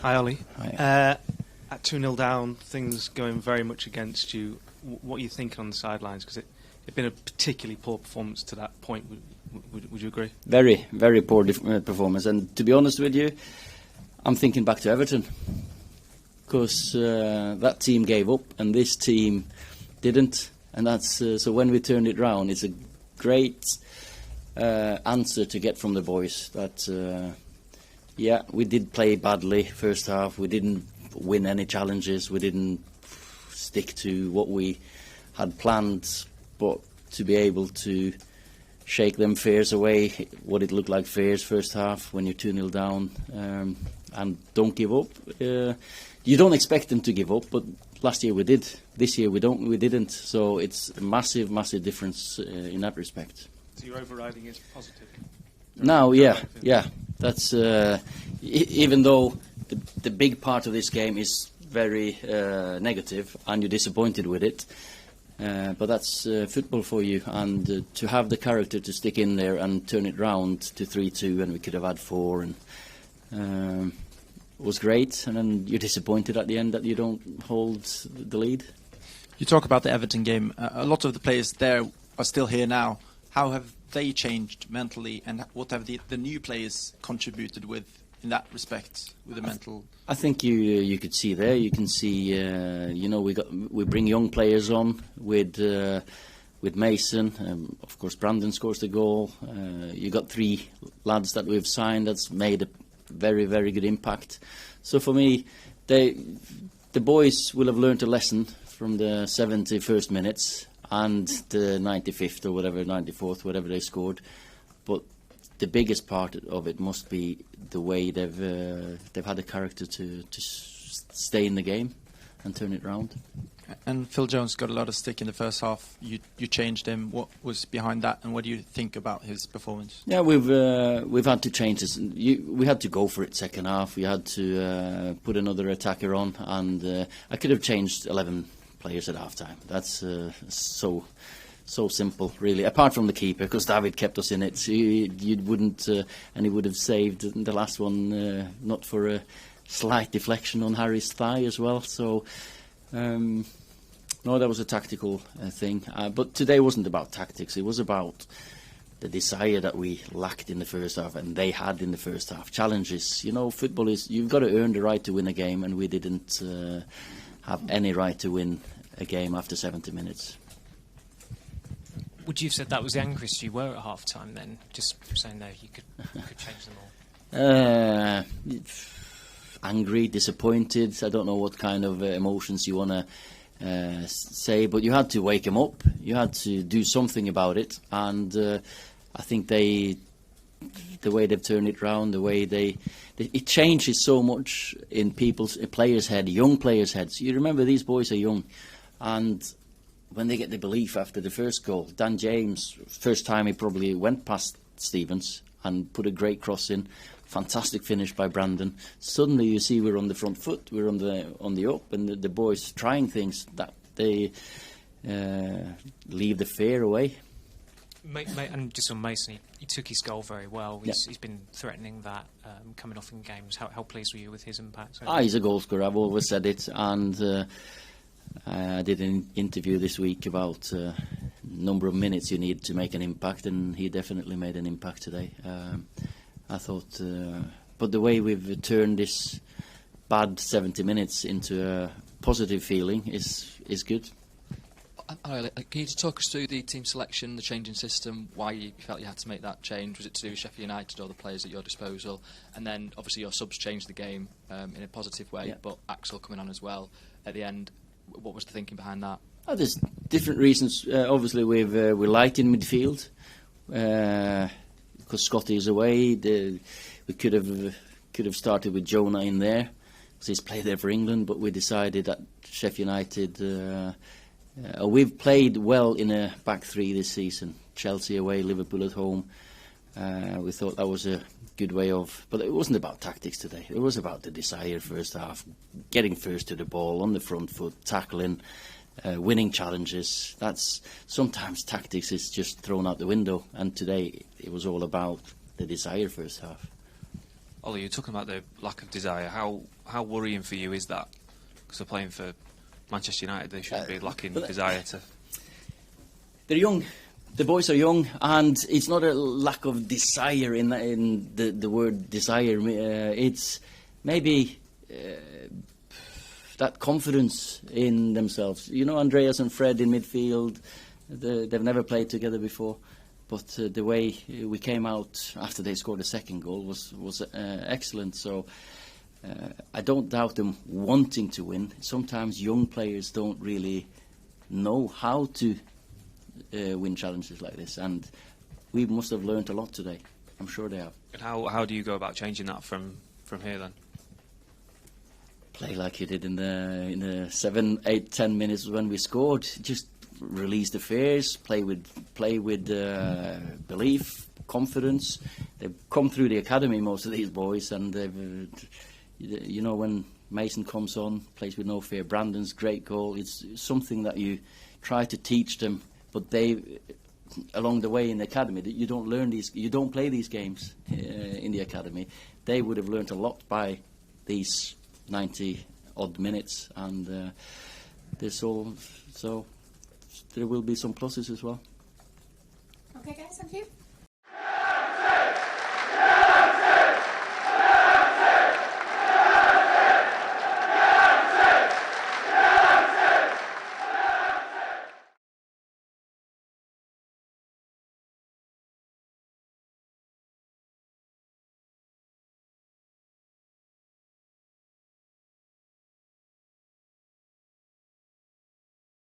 Hi, Ollie. Hi. At 2-0 down, things going very much against you. What are you thinking on the sidelines? Because it'd been a particularly poor performance to that point. Would you agree? Very, very poor performance. And to be honest with you, I'm thinking back to Everton. Because that team gave up and this team didn't. And that's so when we turned it round, it's a great answer to get from the boys. That yeah, we did play badly first half. We didn't win any challenges. We didn't stick to what we had planned. But to be able to shake them fears away, what it looked like fears first half when you're 2-0 down, and don't give up. You don't expect them to give up, but last year we did. This year we didn't. So it's a massive, massive difference in that respect. So your overriding is positive? Now, yeah. That's even though the big part of this game is very negative and you're disappointed with it. But that's football for you, and to have the character to stick in there and turn it round to 3-2, and we could have had 4, and was great. And then you're disappointed at the end that you don't hold the lead. You talk about the Everton game. A lot of the players there are still here now. How have they changed mentally, and what have the new players contributed with in that respect, with the mental? I think you could see there. You can see, we bring young players on with Mason. Of course, Brandon scores the goal. You got 3 lads that we've signed that's made a very, very good impact. So for me, the boys will have learned a lesson from the 71st minutes and the 95th or whatever, 94th, whatever they scored. But the biggest part of it must be the way they've had the character to stay in the game and turn it round. And Phil Jones got a lot of stick in the first half. You changed him. What was behind that, and what do you think about his performance? Yeah, we've had to change this. We had to go for it second half. We had to put another attacker on, and I could have changed 11 players at half time. That's so simple, really. Apart from the keeper, because David kept us in it. You wouldn't, and he would have saved the last one, not for a slight deflection on Harry's thigh as well. So, no, that was a tactical thing. But today wasn't about tactics. It was about the desire that we lacked in the first half, and they had in the first half. Challenges. You know, football is, you've got to earn the right to win a game, and we didn't have any right to win a game after 70 minutes. Would you have said that was the angriest you were at half time then? Just saying no, you could change them all. Angry, disappointed. I don't know what kind of emotions you want to say, but you had to wake them up. You had to do something about it, and I think the way they've turned it round, the way it changes so much in players' head, young players' heads. You remember these boys are young, and when they get the belief after the first goal, Dan James, first time he probably went past Stevens and put a great cross in. Fantastic finish by Brandon. Suddenly you see we're on the front foot, we're on the up, and the boys trying things that they leave the fear away. And just on Mason, he took his goal very well. He's been threatening that coming off in games. How pleased were you with his impact? He's a goal scorer. I've always said it, and I did an interview this week about number of minutes you need to make an impact, and he definitely made an impact today. I thought, but the way we've turned this bad 70 minutes into a positive feeling is good. Can you talk us through the team selection, the changing system, why you felt you had to make that change? Was it to do with Sheffield United or the players at your disposal? And then obviously your subs changed the game in a positive way, but Axel coming on as well at the end. What was the thinking behind that? There's different reasons. Obviously, we're light in midfield because Scotty is away. We could have started with Jonah in there because he's played there for England, but we decided that Sheffield United. We've played well in a back three this season. Chelsea away, Liverpool at home. We thought that was a good way of, but it wasn't about tactics today. It was about the desire first half, getting first to the ball on the front foot, tackling, winning challenges. That's sometimes tactics is just thrown out the window, and today it was all about the desire first half. Ollie, you're talking about the lack of desire. How worrying for you is that? Because they're playing for Manchester United, they shouldn't be lacking desire to... They're young. The boys are young, and it's not a lack of desire in the word desire. It's maybe that confidence in themselves. You know, Andreas and Fred in midfield, they've never played together before. But the way we came out after they scored the second goal was excellent. So I don't doubt them wanting to win. Sometimes young players don't really know how to win challenges like this, and we must have learnt a lot today. I'm sure they have. And how do you go about changing that from here then? Play like you did in the 7, 8, 10 minutes when we scored. Just release the fears. Play with belief, confidence. They've come through the academy, most of these boys, and they've, you know, when Mason comes on, plays with no fear. Brandon's great goal. It's something that you try to teach them, but they, along the way in the academy, you don't learn these. You don't play these games in the academy. They would have learnt a lot by these 90 odd minutes, and so there will be some pluses as well. Okay, guys, thank you.